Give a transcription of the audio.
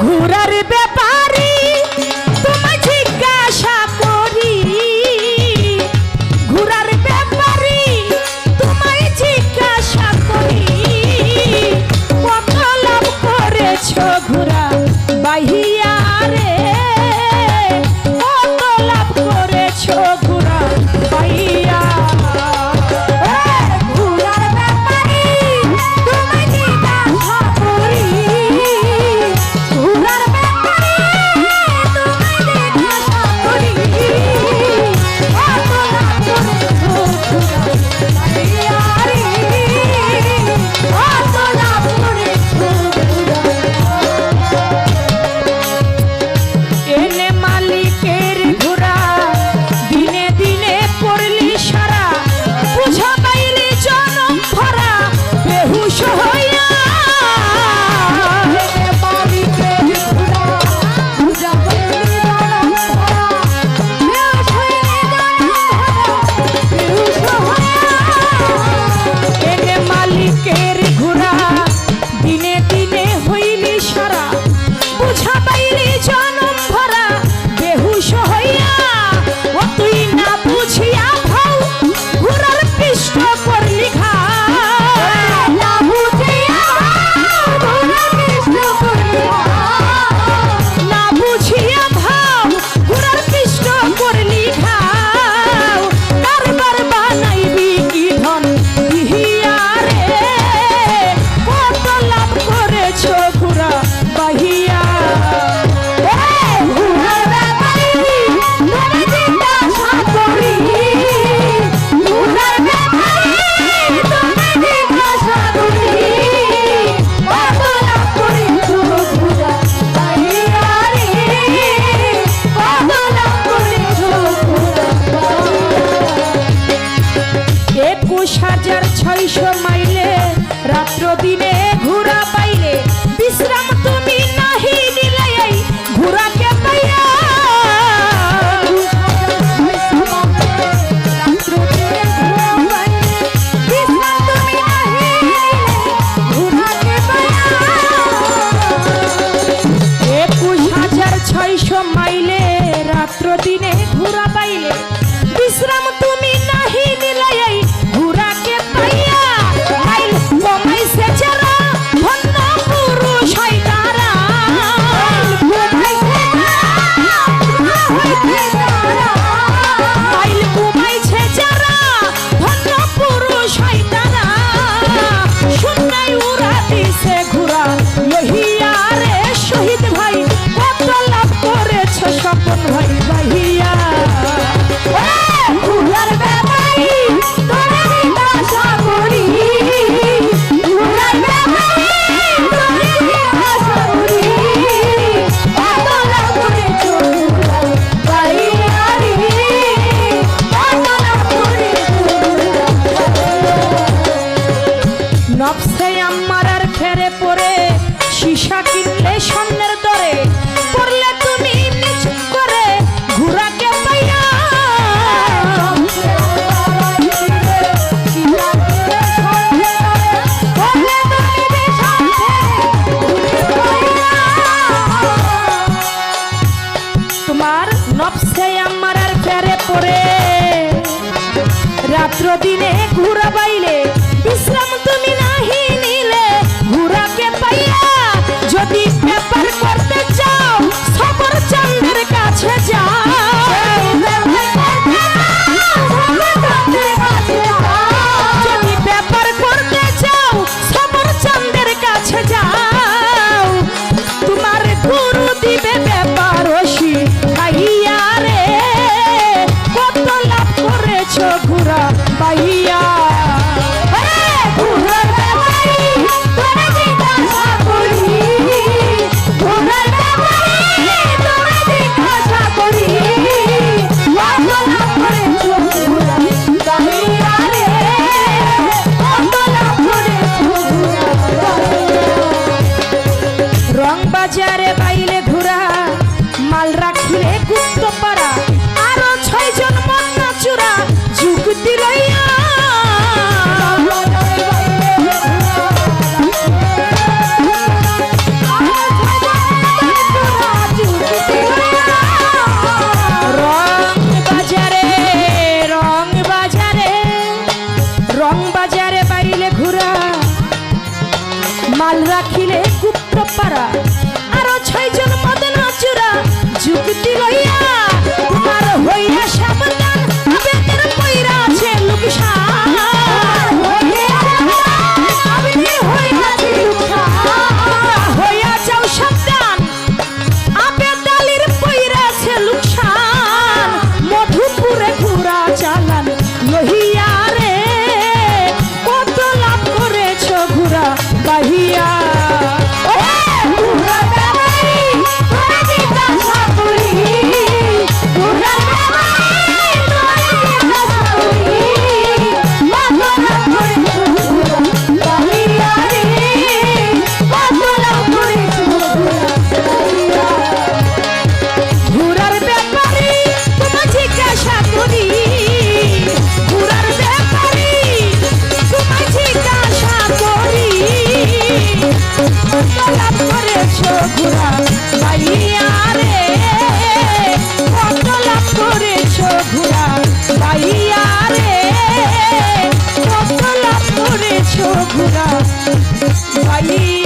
ঘুরার ব্যাপারি তোমায় জিজ্ঞাসা করি, ঘুরার ব্যাপারি তোমায় জিজ্ঞাসা করি, কত লাভ করেছ ঘুরা বাহিয়া রে, কত লাভ করেছ ঘুরা বাহিয়া। ঘুরার ব্যাপারি তোমায় জিজ্ঞাসা করি, ঘুরার ব্যাপারি তোমায় জিজ্ঞাসা করি, কত লাভ করেছ ঘুরা বাহিয়া রে, কত লাভ করেছ ঘুরা। এনে মালিকের ঘোড়া দিনে দিনে করলি সারা, বুঝা পাইলি জনম ভরা বেহুশ হইয়া। এনে মালিকের ঘোড়া বুঝা পাইলি জনম ভরা, বেহুশ হইলি জনম ভরা বেহুশ হইয়া। এনে মালিকের ঘোড়া দিনে দিনে হইলি সারা, বুঝা পাইলি জনম ভরা বেহুশ হইয়া। ও তুই না বুঝিয়া ভাও ঘোড়ার পৃষ্ঠ করলি ঘাও, না বুঝিয়া ঘোড়ার পৃষ্ঠ করলি ঘাও, না বুঝিয়া ভাও ঘোড়ার পৃষ্ঠ করলি ঘাও। কারবার বানাইবি কি ধন দিহিয়া রে, কত লাভ করেছ ঘোড়া বাহিয়া। ঘোড়ার ব্যাপারি তোমায় জিজ্ঞাসা করি, ঘোড়ার ব্যাপারি তোমায় জিজ্ঞাসা করি, কত লাভ করেছ ঘোড়া বাহিয়া রে, কত লাভ করেছ ঘোড়া বাহিয়া। 21,600 মাইলে রাত্র দিনে ঘোড়া পাইলে, বিশ্রাম তুমি নাহি নিলে এই ঘোড়াকে পাইয়া। রাত্র দিনে ঘোড়া পাইলে, বিশ্রাম তুমি নাহি নিলে ঘোড়াকে পাইয়া। 21,600 মাইলে রাত্র দিনে ঘোড়া পাইলে, বিশ্রাম তুমি নাহি নিলে এই ঘোড়াকে পাইয়া। মাইল কমাইছে যারা ধন্য পুরুষ হয় তারা, মাইল কমাইছে যারা ধন্য পুরুষ হয় তারা, শূন্যায় উড়া দিছে ঘোড়া লহিয়া রে। শহীদ ভাই কত লাভ করেছ স্বপন ভাই বাহিয়া। ঘোড়ার ব্যাপারি তোমায় জিজ্ঞাসা করি, ঘোড়ার ব্যাপারি তোমায় জিজ্ঞাসা করি, কত লাভ করেছ ঘোড়া বাহিয়া রে, কত লাভ করেছ ঘোড়া বাহিয়া। নফসে আম্মারার ফেরে পড়ে সীসা কিনলে স্বর্ণের দরে, পড়লে তুমি নিচ করে ঘোড়াকে পাইয়া। তোমার নফসে আম্মারার ফেরে পড়ে রাত্র দিনে ঘোড়া বাইলে, বিশ্রাম তুমি নাহি নিলে ঘোড়াকে পাইয়া। যদি ব্যাপার করতে চাও সবর চাঁদের কাছে যাও, যদি ব্যাপার করতে চাও সবর চাঁদের কাছে যাও। তোমার গুরু দিবে ব্যাপার ওসি খাইয়া রে, কত লাভ করেছ ঘোড়া বাহিয়া। ঘোড়ার ব্যাপারি তোমায় জিজ্ঞাসা করি, ঘোড়ার ব্যাপারি তোমায় জিজ্ঞাসা করি, কত লাভ করেছ ঘোড়া বাহিয়া রে, কত লাভ করেছ ঘোড়া বাহিয়া। রং বাজারে বাইলে ঘোড়া, মাল রাখিলে গুপ্ত পাড়া, আরো 6 জন মন্না চূড়া যুক্তি লইয়া। ঘুরা ভাই